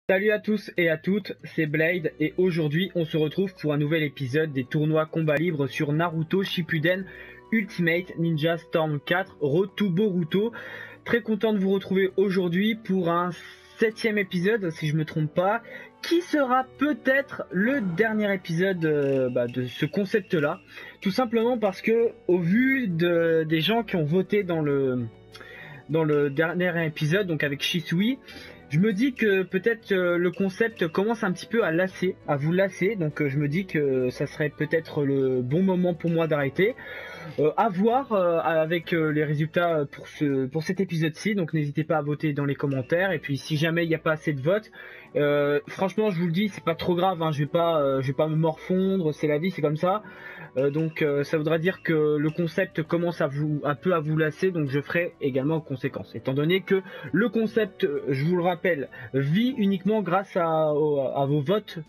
Salut à tous et à toutes, c'est Blade et aujourd'hui on se retrouve pour un nouvel épisode des tournois combat libre sur Naruto Shippuden Ultimate Ninja Storm 4 Road to Boruto. Très content de vous retrouver aujourd'hui pour un 7e épisode si je me trompe pas, qui sera peut-être le dernier épisode de ce concept là, tout simplement parce que au vu des gens qui ont voté dans le dernier épisode, donc avec Shisui, je me dis que peut-être le concept commence un petit peu à vous lasser, donc je me dis que ça serait peut-être le bon moment pour moi d'arrêter. À voir avec les résultats pour cet épisode-ci, donc n'hésitez pas à voter dans les commentaires, et puis si jamais il n'y a pas assez de votes, franchement je vous le dis, c'est pas trop grave, hein, je vais pas me morfondre, c'est la vie, c'est comme ça. Donc ça voudra dire que le concept commence un peu à vous lasser, donc je ferai également en conséquence. Étant donné que le concept, je vous le rappelle, vit uniquement grâce à vos votes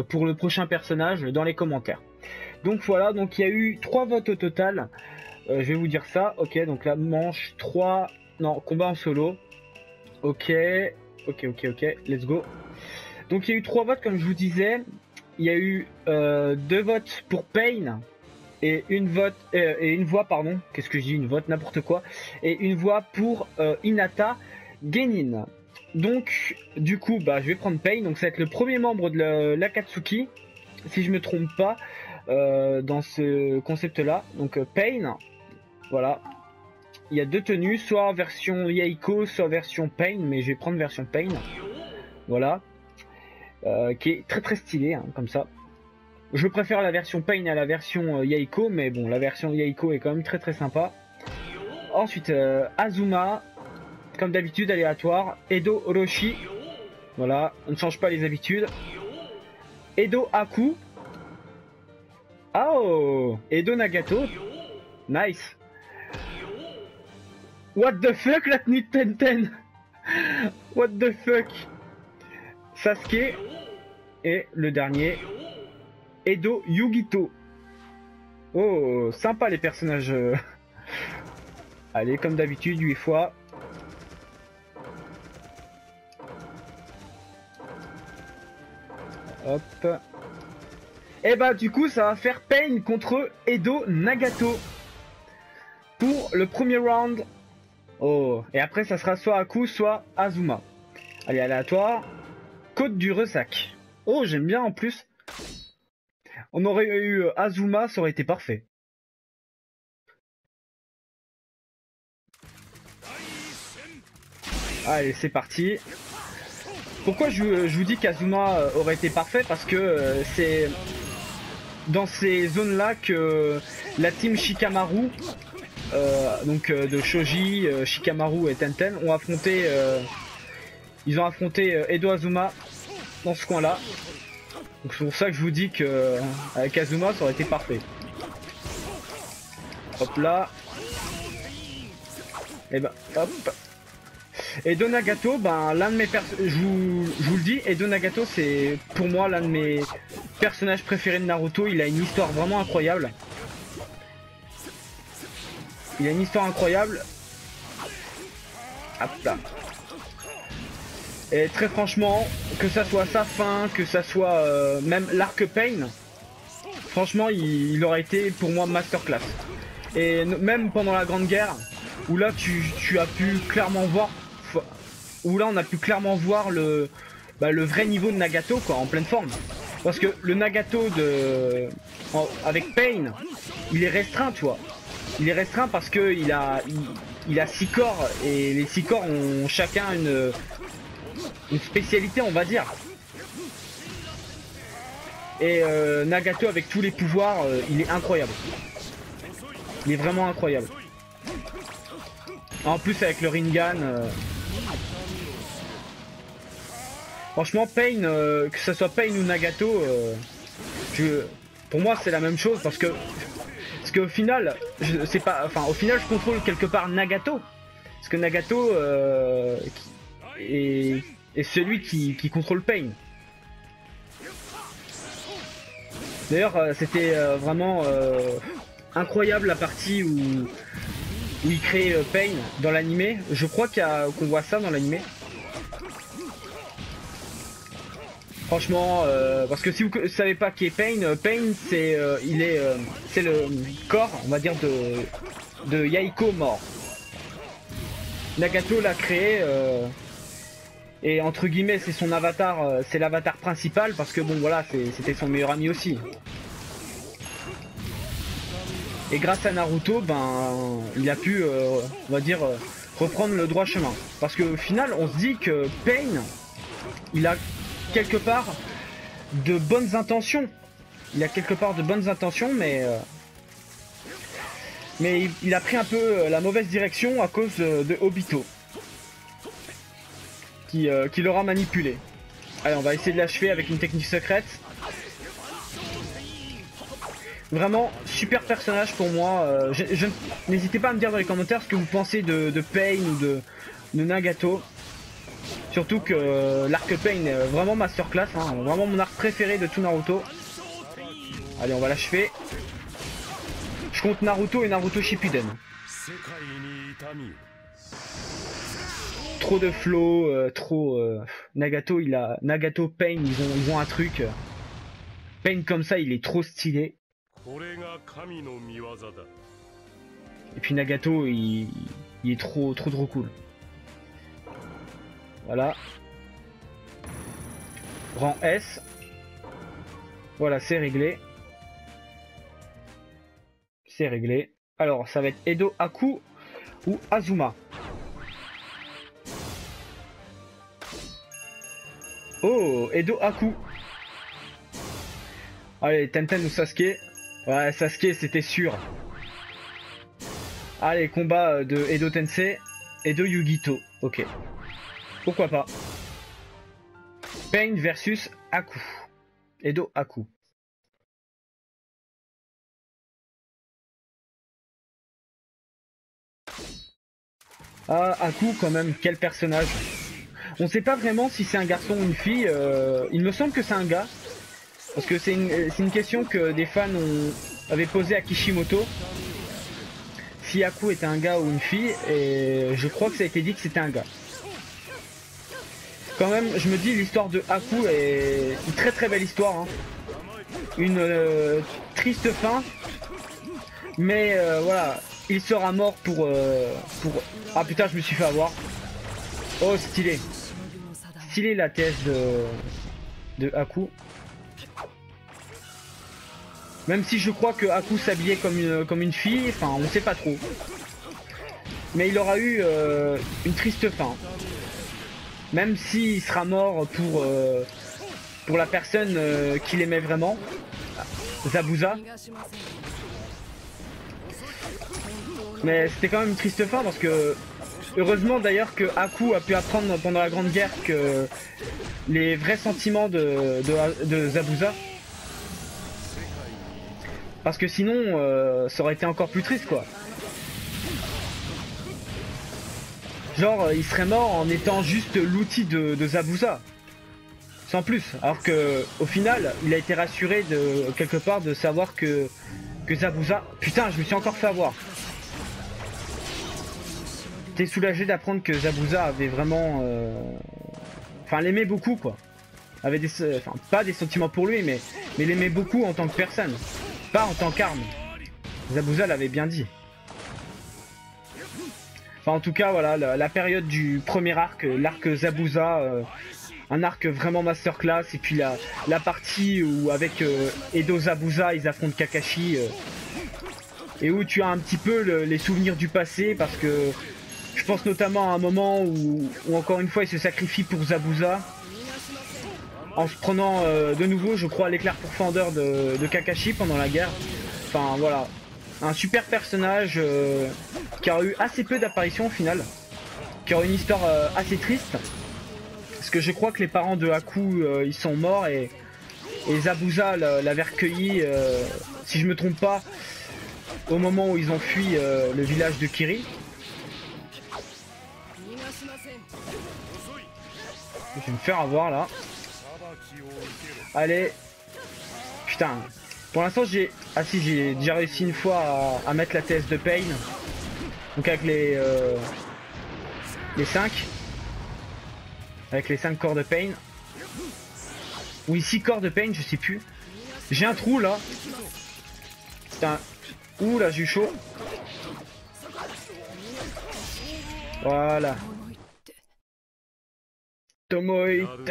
pour le prochain personnage dans les commentaires. Donc voilà, donc il y a eu 3 votes au total. Je vais vous dire ça. Ok, donc la manche 3, non, combat en solo. Ok, let's go. Donc il y a eu 3 votes comme je vous disais. Il y a eu 2 votes pour Pain. Et une voix, pardon, qu'est-ce que je dis, une vote, n'importe quoi, et une voix pour Hinata Genin. Donc, du coup, je vais prendre Pain, donc ça va être le premier membre de l'Akatsuki, si je me trompe pas, dans ce concept-là. Donc, Pain, voilà. Il y a 2 tenues, soit version Yaiko, soit version Pain, mais je vais prendre version Pain, voilà, qui est très très stylée, hein, comme ça. Je préfère la version Pain à la version Yaiko, mais bon, la version Yaiko est quand même très très sympa. Ensuite, Azuma, comme d'habitude, aléatoire. Edo Orochi, voilà, on ne change pas les habitudes. Edo Aku. Oh, Edo Nagato, nice. What the fuck, la tenue de Tenten. What the fuck. Sasuke. Et le dernier, Edo Yugito. Oh, sympa les personnages. Allez, comme d'habitude, 8 fois. Hop. Et du coup, ça va faire Pain contre Edo Nagato pour le premier round. Oh, et après, ça sera soit Aku, soit Azuma. Allez, aléatoire. Côte du Ressac. Oh, j'aime bien en plus. On aurait eu Azuma, ça aurait été parfait. Allez, c'est parti. Pourquoi je vous dis qu'Azuma aurait été parfait? Parce que c'est dans ces zones-là que la team Shikamaru, donc de Shoji, Shikamaru et Tenten, ont affronté, ils ont affronté Edo Azuma dans ce coin-là. Donc c'est pour ça que je vous dis que avec Azuma ça aurait été parfait. Hop là. Et hop. Edo Nagato, l'un de mes je vous le dis, Edo Nagato c'est pour moi l'un de mes personnages préférés de Naruto. Il a une histoire vraiment incroyable. Il a une histoire incroyable. Hop là. Et très franchement, que ça soit sa fin, que ça soit même l'arc Pain, franchement il aurait été pour moi masterclass. Et même pendant la Grande Guerre, où là tu as pu clairement voir, où là on a pu clairement voir le vrai niveau de Nagato quoi, en pleine forme. Parce que le Nagato avec Pain, il est restreint, tu vois. Il est restreint parce que il a 6 corps, et les 6 corps ont chacun une spécialité, on va dire. Et Nagato avec tous les pouvoirs, il est incroyable. Il est vraiment incroyable. En plus avec le Rinnegan. Franchement, Pain, que ce soit Pain ou Nagato, pour moi c'est la même chose parce que au final, au final je contrôle quelque part Nagato. Parce que Nagato est celui qui contrôle Pain. D'ailleurs, c'était vraiment incroyable la partie où il crée Pain dans l'animé. Je crois qu'on voit ça dans l'animé. Franchement, parce que si vous ne savez pas qui est Pain, Pain c'est c'est le corps, on va dire, de Yaiko mort. Nagato l'a créé et entre guillemets c'est son avatar, c'est l'avatar principal parce que bon voilà, c'était son meilleur ami aussi. Et grâce à Naruto, ben il a pu, on va dire, reprendre le droit chemin. Parce qu'au final, on se dit que Pain, il a quelque part de bonnes intentions. Il a quelque part de bonnes intentions, mais il a pris un peu la mauvaise direction à cause de Obito. Qui l'aura manipulé. Allez, on va essayer de l'achever avec une technique secrète. Vraiment, super personnage pour moi. N'hésitez pas à me dire dans les commentaires ce que vous pensez de Pain ou de Nagato. Surtout que l'arc Pain est vraiment masterclass, hein, vraiment mon arc préféré de tout Naruto. Allez, on va l'achever. Je compte Naruto et Naruto Shippuden. Trop de flow, Nagato, Nagato, Pain, ils ont un truc. Pain comme ça, il est trop stylé. Et puis Nagato, il est trop cool. Voilà. Rang S. Voilà, c'est réglé. C'est réglé. Alors, ça va être Edo Aku ou Azuma. Oh, Edo Aku. Allez, Tenten ou Sasuke. Ouais, Sasuke, c'était sûr. Allez, combat de Edo Tensei. Edo Yugito. Ok. Pourquoi pas. Pain versus Aku. Edo Aku. Ah, Aku quand même, quel personnage. On sait pas vraiment si c'est un garçon ou une fille. Il me semble que c'est un gars. Parce que c'est une question que des fans avaient posée à Kishimoto. Si Aku était un gars ou une fille. Et je crois que ça a été dit que c'était un gars. Quand même, je me dis l'histoire de Aku est une très belle histoire. Hein. Une triste fin. Mais voilà, il sera mort pour... Ah putain, je me suis fait avoir. Oh, stylé. Stylé la thèse de Aku. Même si je crois que Aku s'habillait comme une fille, enfin on sait pas trop. Mais il aura eu une triste fin. Même s'il sera mort pour la personne qu'il aimait vraiment, Zabuza. Mais c'était quand même une triste fin parce que heureusement d'ailleurs que Aku a pu apprendre pendant la Grande Guerre que les vrais sentiments de Zabuza. Parce que sinon ça aurait été encore plus triste quoi. Genre il serait mort en étant juste l'outil de Zabuza. Sans plus. Alors que au final il a été rassuré de quelque part de savoir que Zabuza... Putain, je me suis encore fait avoir. J'étais soulagé d'apprendre que Zabuza avait vraiment... Enfin l'aimait beaucoup quoi. Avait des... Enfin pas des sentiments pour lui mais l'aimait beaucoup en tant que personne. Pas en tant qu'arme. Zabuza l'avait bien dit. Enfin en tout cas voilà, la période du premier arc, l'arc Zabuza, un arc vraiment masterclass. Et puis la partie où avec Edo Zabuza ils affrontent Kakashi. Et où tu as un petit peu les souvenirs du passé parce que je pense notamment à un moment où encore une fois il se sacrifie pour Zabuza. En se prenant de nouveau je crois l'éclair pourfendeur de Kakashi pendant la guerre. Enfin voilà, un super personnage qui a eu assez peu d'apparitions au final. Qui a une histoire assez triste. Parce que je crois que les parents de Aku ils sont morts et Zabuza l'avait recueilli, si je me trompe pas, au moment où ils ont fui le village de Kiri. Je vais me faire avoir là. Allez. Putain. Pour l'instant j'ai... Ah si, j'ai déjà réussi une fois à mettre la TS de Pain. Donc avec les 5. Avec les 5 corps de Pain. Ou ici corps de Pain, je sais plus. J'ai un trou là. Putain. Ouh là, j'ai eu chaud. Voilà. Tomoite.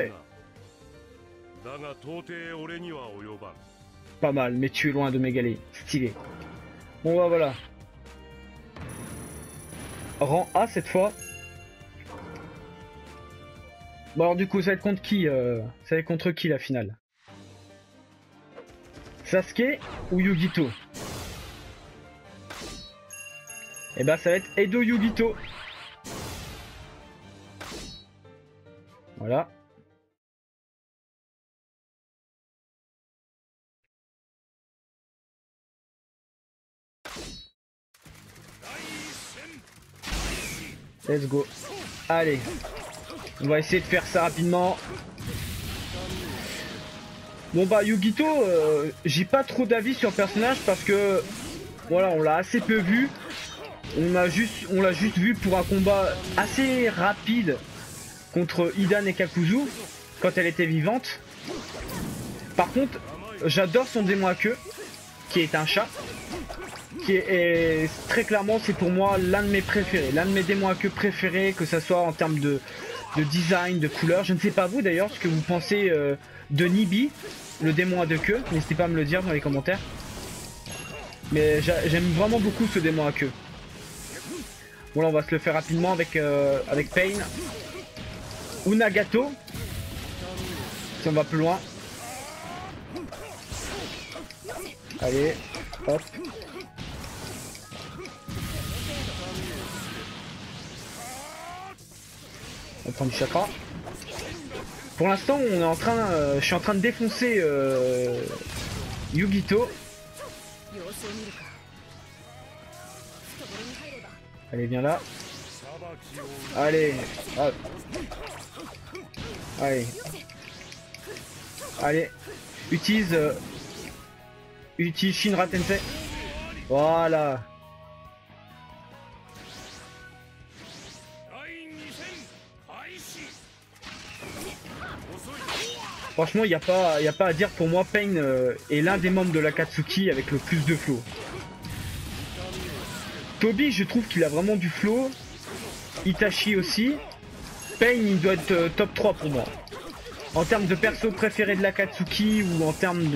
Pas mal, mais tu es loin de m'égaler. Stylé. Bon bah voilà. Rang A cette fois. Bon alors du coup ça va être contre qui ça va être contre qui la finale? Sasuke ou Yugito? Et bah ça va être Edo Yugito. Voilà. Let's go. Allez. On va essayer de faire ça rapidement. Bon bah Yugito, j'ai pas trop d'avis sur le personnage parce que voilà, on l'a assez peu vu. On l'a juste vu pour un combat assez rapide contre Hidan et Kakuzu quand elle était vivante. Par contre, j'adore son démon à queue, qui est un chat. Et très clairement, c'est pour moi l'un de mes préférés, l'un de mes démons à queue préférés, que ça soit en termes de design, de couleur. Je ne sais pas vous d'ailleurs ce que vous pensez de Nibi, le démon à deux queues. N'hésitez pas à me le dire dans les commentaires. Mais j'aime vraiment beaucoup ce démon à queue. Bon là on va se le faire rapidement avec Pain. Ou Nagato. Si on va plus loin. Allez, hop. On prend du chakra. Pour l'instant, on est en train, je suis en train de défoncer Yugito. Allez, viens là. Allez, hop. Allez, allez. Utilise Shinra Tensei. Voilà. Franchement, il n'y a pas à dire, pour moi, Pain est l'un des membres de l'Akatsuki avec le plus de flow. Toby, je trouve qu'il a vraiment du flow. Itachi aussi. Pain, il doit être top 3 pour moi. En termes de perso préféré de l'Akatsuki ou en termes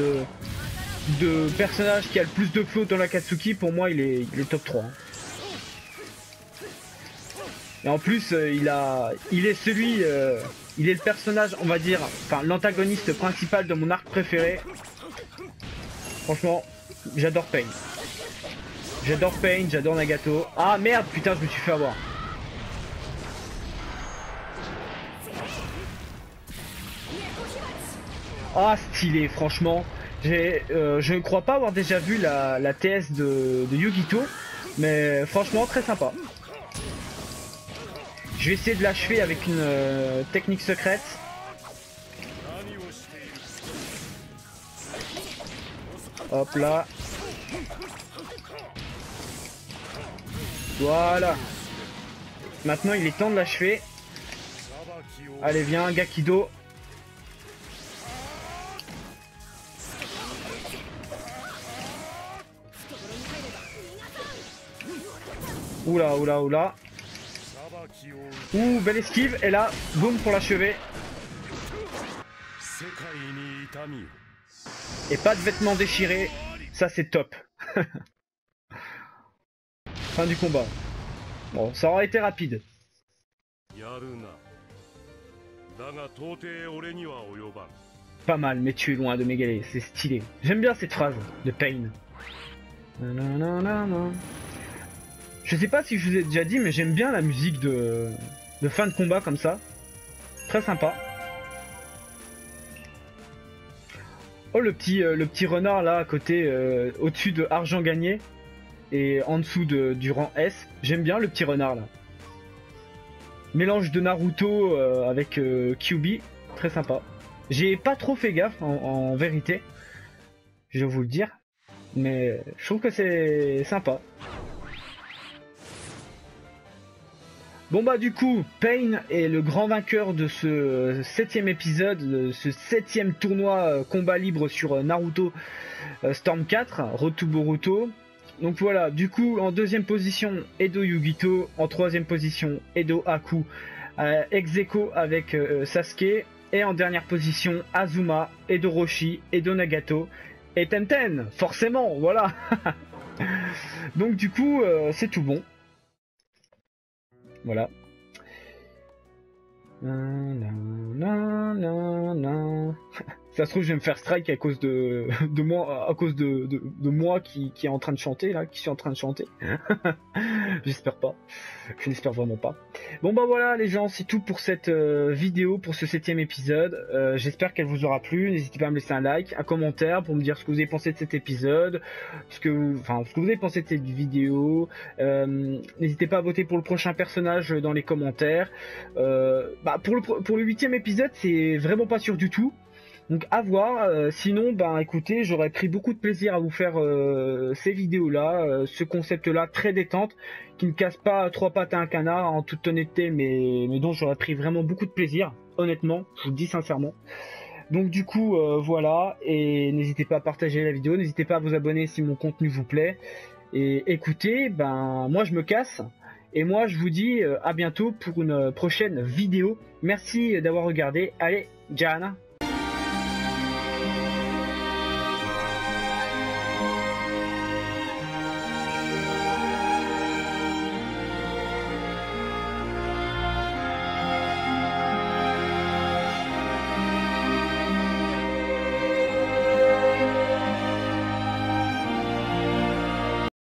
de personnage qui a le plus de flow dans l'Akatsuki, pour moi, il est top 3. Et en plus, il est le personnage, on va dire, enfin l'antagoniste principal de mon arc préféré. Franchement, j'adore Pain. J'adore Pain, j'adore Nagato. Ah merde, putain, je me suis fait avoir. Ah stylé, franchement. Je ne crois pas avoir déjà vu la TS de Yugito, mais franchement très sympa. Je vais essayer de l'achever avec une technique secrète. Hop là. Voilà. Maintenant il est temps de l'achever. Allez viens Gakido. Oula oula oula. Ouh, belle esquive, et là, boum pour l'achever. Et pas de vêtements déchirés, ça c'est top. Fin du combat. Bon, ça aura été rapide. Pas mal, mais tu es loin de m'égaler, c'est stylé. J'aime bien cette phrase de Pain. Je sais pas si je vous ai déjà dit, mais j'aime bien la musique de fin de combat comme ça. Très sympa. Oh le petit renard là à côté, au-dessus de argent gagné et en dessous du rang S. J'aime bien le petit renard là. Mélange de Naruto avec Kyuubi, très sympa. J'ai pas trop fait gaffe en vérité, je vais vous le dire, mais je trouve que c'est sympa. Bon bah du coup, Pain est le grand vainqueur de ce 7ème épisode, de ce 7ème tournoi combat libre sur Naruto Storm 4, Road to Boruto. Donc voilà, du coup en 2ème position Edo Yugito, en 3ème position Edo Haku, ex-aequo avec Sasuke, et en dernière position Azuma, Edo Roshi, Edo Nagato et Tenten, forcément, voilà. Donc du coup c'est tout bon. Voilà. Ça se trouve je vais me faire strike à cause de moi, à cause de moi qui est en train de chanter là, qui suis en train de chanter. J'espère pas. Je n'espère vraiment pas. Bon bah voilà les gens, c'est tout pour cette vidéo, pour ce 7ème épisode. J'espère qu'elle vous aura plu. N'hésitez pas à me laisser un like, un commentaire pour me dire ce que vous avez pensé de cet épisode, ce que vous avez pensé de cette vidéo. N'hésitez pas à voter pour le prochain personnage dans les commentaires. Pour le 8ème épisode, c'est vraiment pas sûr du tout. Donc à voir, sinon écoutez, j'aurais pris beaucoup de plaisir à vous faire ces vidéos là, ce concept là très détente, qui ne casse pas trois pattes à un canard en toute honnêteté, mais dont j'aurais pris vraiment beaucoup de plaisir, honnêtement, je vous le dis sincèrement. Donc du coup voilà, et n'hésitez pas à partager la vidéo, n'hésitez pas à vous abonner si mon contenu vous plaît, et écoutez, moi je me casse. Et moi je vous dis à bientôt pour une prochaine vidéo. Merci d'avoir regardé, allez, Jana.